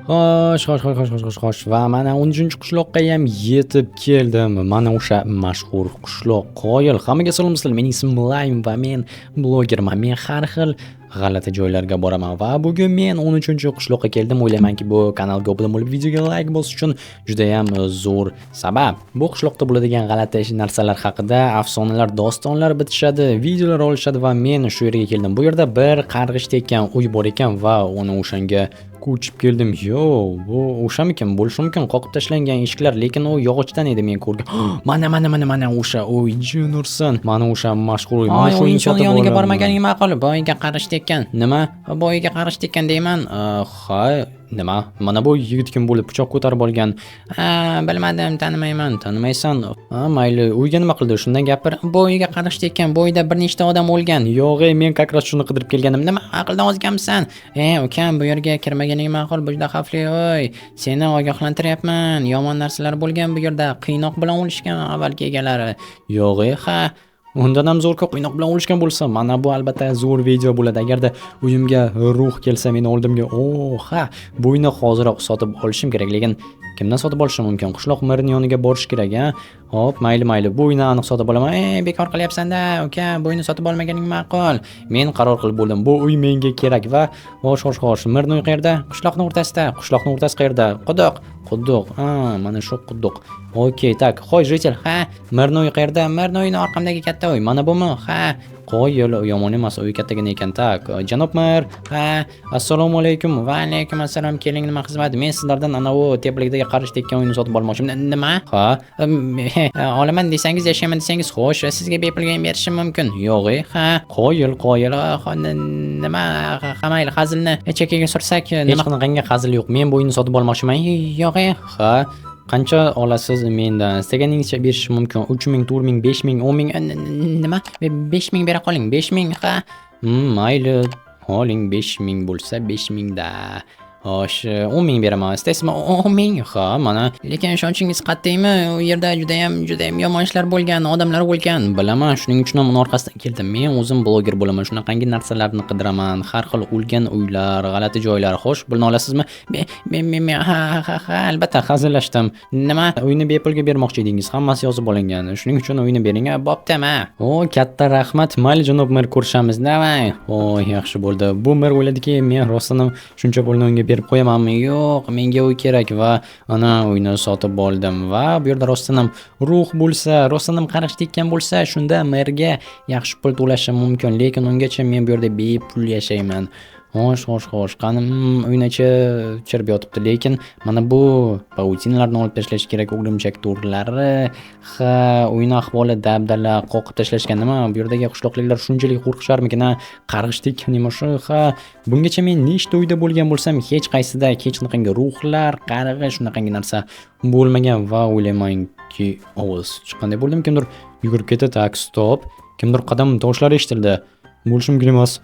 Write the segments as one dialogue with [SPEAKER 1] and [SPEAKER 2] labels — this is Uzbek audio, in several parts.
[SPEAKER 1] Xo'sh. Va mana 13-qishloqqa ham yetib keldim. Mana o'sha mashhur qishloq qoyil. Hammaga salom sizlar. Mening ismim Laym va men blogerman. Men har xil g'alati joylarga boraman va bugun men 13-qishloqqa keldim. O'ylaymanki, bu kanalga obuna bo'lib, videoga like bosish uchun juda ham zo'r sabab. Bu qishloqda bo'ladigan g'alati narsalar haqida afsonalar, dostonlar bitishadi, videolar olishadi va men shu yerga keldim. Bu yerda bir qarg'ish tekkan uy bor ekan va uni o'shanga ko'chib keldim. Bu o'shamikan, bo'lishi mumkin, qoqib tashlangan eshiklar, lekin u yog'ochdan edi men ko'rgan. Mana o'sha uy, jin ursin. Mana o'sha mashhur uy.
[SPEAKER 2] Mana shu inson yoniga bormaganing ma'qul. Boyiga qarish tekkan.
[SPEAKER 1] Nima?
[SPEAKER 2] Boyiga qarish tekkan deyman.
[SPEAKER 1] Ha, nima? Mana bu yigit kim bo'lib pichoq ko'tarib olgan?
[SPEAKER 2] Bilmadim, tanimayman.
[SPEAKER 1] Tanimaysan? Mayli, uyga nima qildi? Shundan gapir.
[SPEAKER 2] Boyiga qarish tekkan. Boyida bir nechta odam o'lgan.
[SPEAKER 1] Yo'q, men kakras shuni qidirib kelganim.
[SPEAKER 2] Nima aqldan ozganmisan? Ukam, bu yerga kirmaganing ma'qul. Bu juda xavfli, o'y. Seni ogohlantiryapman. Yomon narsalar bo'lgan bu yerda. Qiynoq bilan o'lishgan avvalgi egalari.
[SPEAKER 1] Yo'q, ha. Undan ham zo'r qiynoq bilan o'lishgan bo'lsa, mana bu albatta zo'r video bo'ladi. Agarda uyimga ruh kelsa, meni oldimga, ha, bu uyni hoziroq sotib olishim kerak, lekin kimdan sotib olishim mumkin? Qishloq merining yoniga borish kerak, ha? Hop, mayli, bu uyni aniq sotib olaman.
[SPEAKER 2] Bekor qilyapsan-da, uka, bu uyni sotib olmaganing ma'qul.
[SPEAKER 1] Men qaror qilib bo'ldim. Bu uy menga kerak va xo'sh. Merning uyi qayerda?
[SPEAKER 2] Qishloqning o'rtasida.
[SPEAKER 1] Qishloqning o'rtasi qayerda? Quduq. Mana shu quduq. Okey, tak. Xo'y, jitel.
[SPEAKER 2] Ha,
[SPEAKER 1] Merning uyi qayerda?
[SPEAKER 2] Merning uyini orqamdagi katta uy. Mana bumi? Ha.
[SPEAKER 1] Qo'yil, yomon emas, uy kattagina ekan. Tak, janob mer.
[SPEAKER 2] Ha,
[SPEAKER 1] assalomu alaykum.
[SPEAKER 2] Va alaykum assalom. Keling, nima xizmat? Men sizlardan ana u teplikdagi qarish tekkan uyni sotib olmoqchiman. Nima?
[SPEAKER 1] Ha,
[SPEAKER 2] olaman desangiz, yashayman desangiz, xo'sh, sizga bepulga berishim mumkin.
[SPEAKER 1] Yo'q, ha. Qo'yil.
[SPEAKER 2] Nima? Mayli, hazilni chekkaga sursak,
[SPEAKER 1] hech qanaqangi hazil yo'q. Men bu uyni sotib olmoqchiman.
[SPEAKER 2] Yo'q,
[SPEAKER 1] ha. Qancha olasiz mendan? Istaganingizcha berish mumkin. 3000, 4000, 5000, 10000.
[SPEAKER 2] Nima? 5000 bera qoling. 5000, ha.
[SPEAKER 1] Mayli. Oling, 5000 bo'lsa 5000 da. Xo'sh, 10000 beraman. Istaysizmi?
[SPEAKER 2] 10000?
[SPEAKER 1] Ha, mana.
[SPEAKER 2] Lekin ishonchingiz qat'iymi? U yerda juda ham yomon ishlar bo'lgan, odamlar o'lgan.
[SPEAKER 1] Bilaman, shuning uchun ham uni orqasidan keldim. Men o'zim bloger bo'laman. Shunaqangi narsalarni qidiraman. Har xil o'lgan uylar, g'alati joylar. Xo'sh, bilni olasizmi?
[SPEAKER 2] Men ha, albatta
[SPEAKER 1] hazillashdim. Nima? Uyni bepulga bermoqchi edingiz. Hammasi yozib olingan. Shuning uchun uyni bering.
[SPEAKER 2] Bo'ptimi?
[SPEAKER 1] Katta rahmat. Mayli, janob mer, ko'rishamiz. Davay. Yaxshi bo'ldi. Bu mer o'yladiki, men rostdan shuncha pulni unga berib qo'yamanmi? Yo'q, menga uy kerak va ana uyni sotib oldim va bu yerda rostdan ham ruh bo'lsa, rostdan ham qarish tekkan bo'lsa, shunda merga yaxshi pul to'lashim mumkin, lekin ungacha men bu yerda bepul yashayman. Xo'sh. Qani uyni chirib yotibdi, lekin mana bu pautinalarni olib tashlash kerak, o'g'limchak to'rlari. Ha, uyni ahvoli dabdala, qoqib tashlashgan. Nima? Bu yerdagi qishloqliklar shunchalik qo'rqisharmikin? Qarg'ish tekkan emas. Ha, bungacha men nechta uyda bo'lgan bo'lsam, hech qaysida hech qanaqangi ruhlar, qarg'ish, shunaqangi narsa bo'lmagan va o'ylaymanki, ovoz chiqqanday bo'ldim. Kimdir yugurib ketdi. Tak, stop. Kimdir qadam tovushlari eshitildi. Bo'lishi mumkin emas.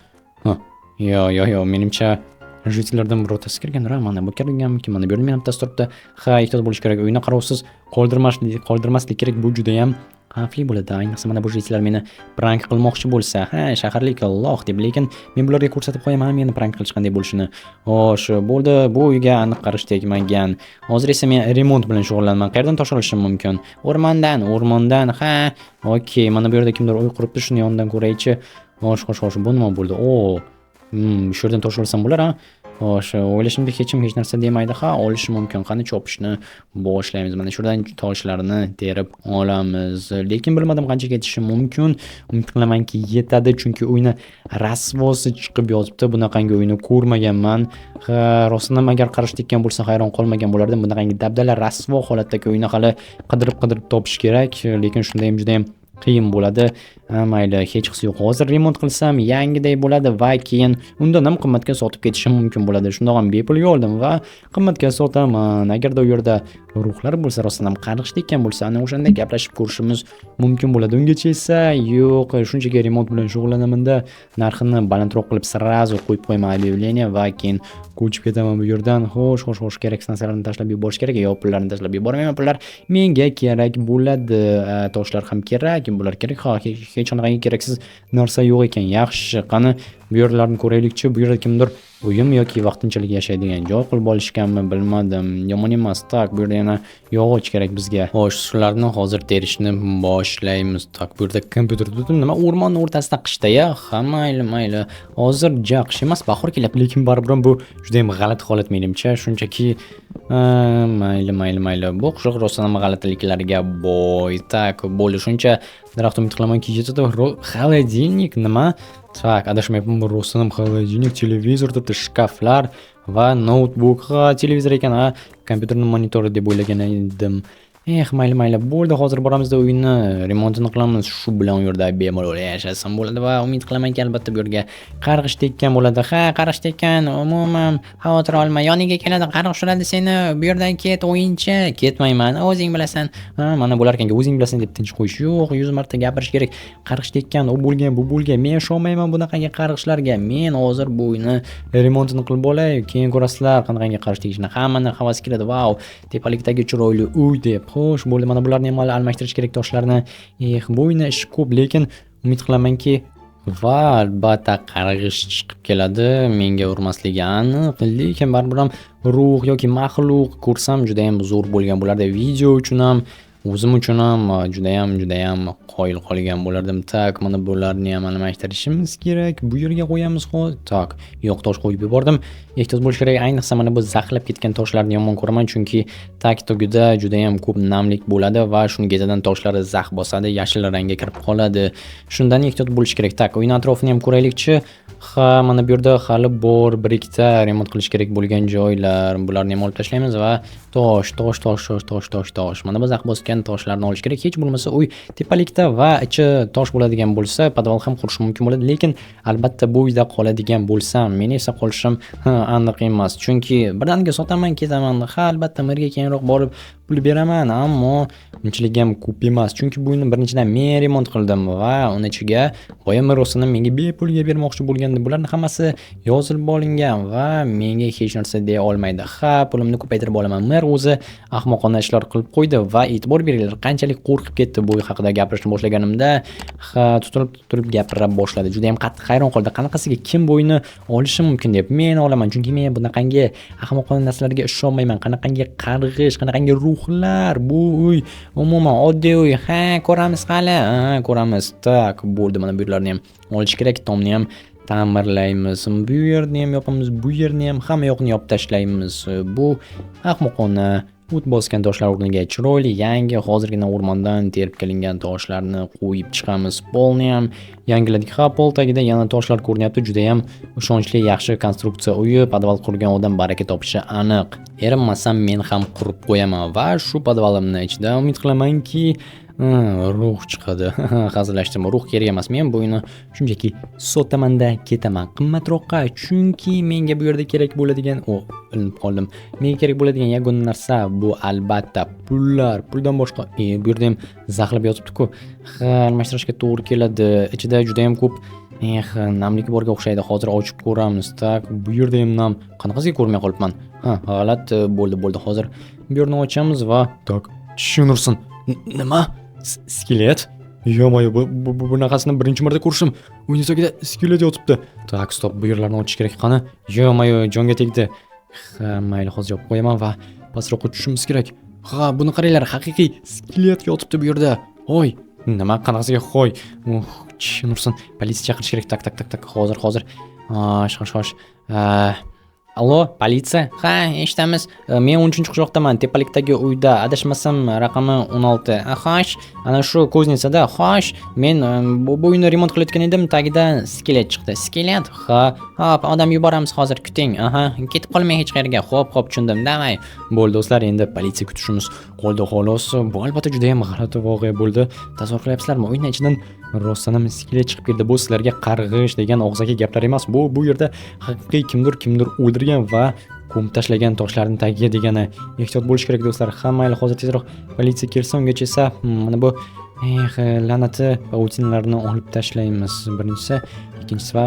[SPEAKER 1] Yo, menimcha jitellardan birortasi kirgandir. Mana bu kirganmikin? Mana bu yerda men bittasi turibdi. Ha, ehtiyot bo'lish kerak. Uyni qarovsiz qoldirmaslik kerak. Bu juda ham xavfli bo'ladi. Ayniqsa mana bu jitellar meni prank qilmoqchi bo'lsa, shaharlik Alloh deb, lekin men bularga ko'rsatib qo'yaman meni prank qilish qanday bo'lishini. Xo'sh, bo'ldi. Bu uyga aniq qarish tegmagan. Hozir esa men remont bilan shug'ullanaman. Qayerdan tosh olishim mumkin? O'rmondan. Ha, okey. Mana bu yerda kimdir uy quribdi. Shuni yonidan ko'raychi. Xo'sh, bu nima bo'ldi? Shu yerdan tosh olsam bo'lar, ha? Xo'sh, o'ylashimda hech narsa demaydi. Ha, olish mumkin. Qani chopishni boshlaymiz. Mana shundan toshlarni terib olamiz. Lekin bilmadim qancha ketishi mumkin. Umid qilamanki yetadi, chunki uyni rasvosi chiqib yotibdi. Bunaqangi uyni ko'rmaganman. Ha, rostdan agar qarish tekkan bo'lsa, hayron qolmagan bo'lardim. Bunaqangi dabdala rasvo holatdagi uyni hali qidirib topish kerak, lekin shunda ham juda ham qiyin bo'ladi. Mayli, hech qisi yo'q. Hozir remont qilsam yangiday bo'ladi va keyin undan ham qimmatga sotib ketishim mumkin bo'ladi. Shundoq ham bepulga oldim va qimmatga sotaman. Agarda u yerda ruhlar bo'lsa, rostdan ham qarg'ish tekkan bo'lsa, ana o'shanda gaplashib ko'rishimiz mumkin bo'ladi. Ungacha esa yo'q, shunchaki remont bilan shug'ullanaman-da, narxini balandroq qilib srazu qo'yib qo'yman объявление va keyin ko'chib ketaman bu yerdan. Xo'sh, keraksiz narsalarni tashlab yuborish kerak. Yo'q, pullarni tashlab yubormayman. Pullar menga kerak bo'ladi. Toshlar ham kerak, bular kerak. Hech qanaqangi keraksiz narsa yo'q ekan. Yaxshi, qani bu yerlarni ko'raylikchi. Bu yerda kimdir uyim yoki vaqtinchalik yashaydigan joy qilib olishganmi, bilmadim. Yomon emas. Tak, bu yerda yana yog'och kerak bizga. Xo'sh, shularni hozir terishni boshlaymiz. Tak, bu yerda kompyuter turibdi. Nima o'rmonning o'rtasida qishda-ya? Ha, mayli. Hozir qish emas, bahor kelyapti, lekin baribir bu juda ham g'alati holat menimcha. Shunchaki mayli. Bu qushaq rostdan ham g'alatiliklarga boy. Tak, bo'ldi. Shuncha daraxt umid qilamanki yetadi. Холодильник nima? Tak, adashmayapman, bu rostdan ham холодильник, televizor turibdi, shkaflar va noutbuk. Ha, televizor ekan, ha, kompyuterning monitori deb o'ylagan edim. Mayli. Bo'ldi, hozir boramizda uyni remontini qilamiz. Shu bilan u yerda bemalol yashasam bo'ladi va umid qilamanki albatta bu yerga qarg'ish tekkan bo'ladi. Ha, qarg'ish tekkan, umuman xavotir olma. Yoniga keladi, qarg'ish uradi seni. Bu yerdan ket, o'yinchi. Ketmayman, o'zing bilasan. Ha, mana bular ekanga o'zing bilasan deb tinch qo'yish yo'q. 100 marta gapirish kerak. Qarg'ish tekkan, u bo'lgan, bu bo'lgan. Men ishonmayman bunaqangi qarg'ishlarga. Men hozir bu uyni remontini qilib olay, keyin ko'rasizlar qanaqangi qarg'ish tegishini. Hammani havas keladi. Vau, tepalikdagi chiroyli uy deb. Xo'sh, bo'ldi, mana bularni ham almashtirish kerak toshlarni. Bu uyni ishi ko'p, lekin umid qilamanki va albatta qarg'ish chiqib keladi. Menga urmasligi aniq, lekin baribir ham ruh yoki maxluq ko'rsam juda ham zo'r bo'lgan bo'lardi. Video uchun ham, o'zim uchun ham juda ham qoyil qolgan bo'lardim. Tak, mana bularni ham almashtirishimiz kerak. Bu yerga qo'yamiz hozir. Tak, yo'q, tosh qo'yib yubordim. Ehtiyot bo'lish kerak. Ayniqsa mana bu zaxlab ketgan toshlarni yomon ko'raman, chunki tak tugida juda ham ko'p namlik bo'ladi va shuni ketidan toshlari zax bosadi, yashil rangga kirib qoladi. Shundan ehtiyot bo'lish kerak. Tak, uyning atrofini ham ko'raylikchi. Ha, mana bu yerda hali bor bir ikkita remont qilish kerak bo'lgan joylar. Bularni ham olib tashlaymiz va tosh. Mana bu zax bosgan toshlarni olish kerak. Hech bo'lmasa uy tepalikda va ichi tosh bo'ladigan bo'lsa, podval ham qurish mumkin bo'ladi, lekin albatta bu uyda qoladigan bo'lsam, men esa qolishim aniq emas. Chunki birdaniga sotaman, ketaman. Ha, albatta merga keyinroq borib pul beraman, ammo unchalik ham ko'p emas. Chunki bu uyni birinchidan men remont qildim va uni ichiga boya merosini menga bepulga bermoqchi bo'lganda bularning hammasi yozilib olingan va menga hech narsa deya olmaydi. Ha, pulimni ko'paytirib olaman. Mer o'zi ahmoqona ishlar qilib qo'ydi va e'tibor beringlar, qanchalik qo'rqib ketdi bu uy haqida gapirishni boshlaganimda. Ha, tutilib gapira boshladi. Juda ham qattiq hayron qoldi. Qanaqasiga kim bu uyni olishi mumkin deb. Men olaman, chunki men bunaqangi ahmoqona narsalarga ishonmayman. Qanaqangi qarg'ish, qanaqangi ruhlar, bu uy umuman oddiy uy. Ha, ko'ramiz hali. Ha, ko'ramiz. Tak, bo'ldi, mana bu yerlarni ham olish kerak. Tomni ham ta'mirlaymiz. Bu yerni ham yopamiz, bu yerni ham, hamma yoqni yopib tashlaymiz. Bu ahmoqona o't bosgan toshlar o'rniga chiroyli yangi hozirgina o'rmondan terib kelingan toshlarni qo'yib chiqamiz. Polni ham yangiladik. Ha, pol tagida yana toshlar ko'rinyapti. Juda ham ishonchli, yaxshi konstruksiya uyi. Podval qurgan odam baraka topishi aniq. Erinmasam men ham qurib qo'yaman va shu podvalimni ichida umid qilamanki ruh chiqadi. Hazillashdim, ruh kerak emas. Men bu uyni shunchaki sotamanda ketaman qimmatroqqa, chunki menga bu yerda kerak bo'ladigan, bilinib qoldim. Menga kerak bo'ladigan yagona narsa bu albatta pullar. Puldan boshqa bu yerda ham zaxlab yotibdi-ku. Ha, almashtirishga to'g'ri keladi. Ichida juda ham ko'p namlik borga o'xshaydi. Hozir ochib ko'ramiz. Tak, bu yerda ham nam. Qanaqasiga ko'rmay qolibman. Ha, g'alati bo'ldi. Hozir bu yerni ochamiz va tak, tushunursin. Nima? Skelet? Yo'q, bunaqasini birinchi marta ko'rishim. Uyning tagida skelet yotibdi. Tak, stop, bu yerlarni ochish kerak. Qani? Yo'q, jonga tegdi. Ha, mayli, hozir yopib qo'yaman va pastroqqa tushishimiz kerak. Ha, buni qaranglar, haqiqiy skelet yotibdi bu yerda. Hoy, nima qanaqasiga hoy? Tushunursin, politsiya chaqirish kerak. Tak, hozir. Shosh. Allo, politsiya? Ha, eshitamiz. Men 13-qishloqdaman, tepalikdagi uyda. Adashmasam, raqami 16. Xo'sh, ana shu ko'znitsada. Xo'sh, men bu uyni remont qilayotgan edim, tagidan skelet chiqdi. Skelet? Ha, hop, odam yuboramiz hozir, kuting. Aha, ketib qolmang hech qayerga. Xo'p, tushundim. Davay. Bo'ldi do'stlar, endi politsiya kutishimiz qoldi xolos. Bu albatta juda ham g'alati voqea bo'ldi. Tasavvur qilyapsizlarmi? Uyning ichidan rostdan ham skelet chiqib keldi. Bu sizlarga qarg'ish degan og'zaki gaplar emas. Bu yerda haqiqiy kimdir o'ldirgan va ko'mib tashlagan toshlarni tagiga degani. Ehtiyot bo'lish kerak do'stlar. Hammaylar hozir tezroq politsiya kelsa, ungacha esa mana bu la'nati pautinalarni olib tashlaymiz. Birinchisi, ikkinchisi va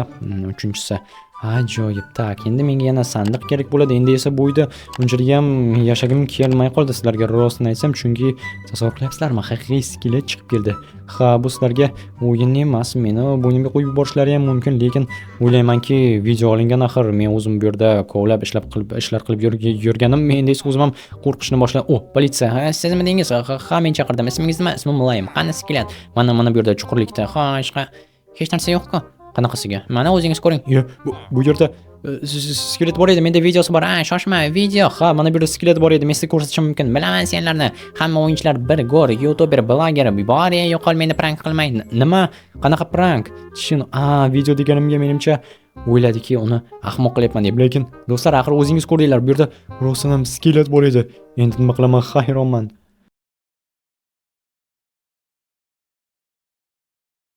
[SPEAKER 1] uchinchisi. Ajoyib. Tak, endi menga yana sandiq kerak bo'ladi. Endi esa bu uyda unchalik ham yashagim kelmay qoldi sizlarga rostini aytsam, chunki tasavvur qilyapsizlarmi, haqiqiy skelet chiqib keldi. Ha, bu sizlarga o'yin emas, meni bo'ynimga qo'yib yuborishlari ham mumkin, lekin o'ylaymanki, video olingan axir. Men o'zim bu yerda kovlab ishlar qilib yurganim, endi esa o'zim ham qo'rqishni boshladim. Oh, politsiya.
[SPEAKER 2] Ha, sizmidingiz? Ha, men chaqirdim. Ismingiz nima? Ismim Muloyim. Qani skelet?
[SPEAKER 1] Mana bu yerda chuqurlikda.
[SPEAKER 2] Xo'sh, hech narsa yo'q-ku. Qanaqasiga? Mana o'zingiz ko'ring.
[SPEAKER 1] Yo, bu yerda skelet bor edi. Menda videosi bor.
[SPEAKER 2] Ha, shoshma, video.
[SPEAKER 1] Ha, mana bu yerda skelet bor edi. Men sizga ko'rsatishim mumkin.
[SPEAKER 2] Bilaman senlarni. Hamma o'yinchilar bir go'r, youtuber, bloger, bor, yo'qol meni prank qilmang.
[SPEAKER 1] Nima? Qanaqa prank? Video deganimga menimcha o'yladiki, uni ahmoq qilyapman deb. Lekin do'stlar, axir o'zingiz ko'rdinglar, bu yerda rostdan ham skelet bor edi. Endi nima qilaman, hayronman.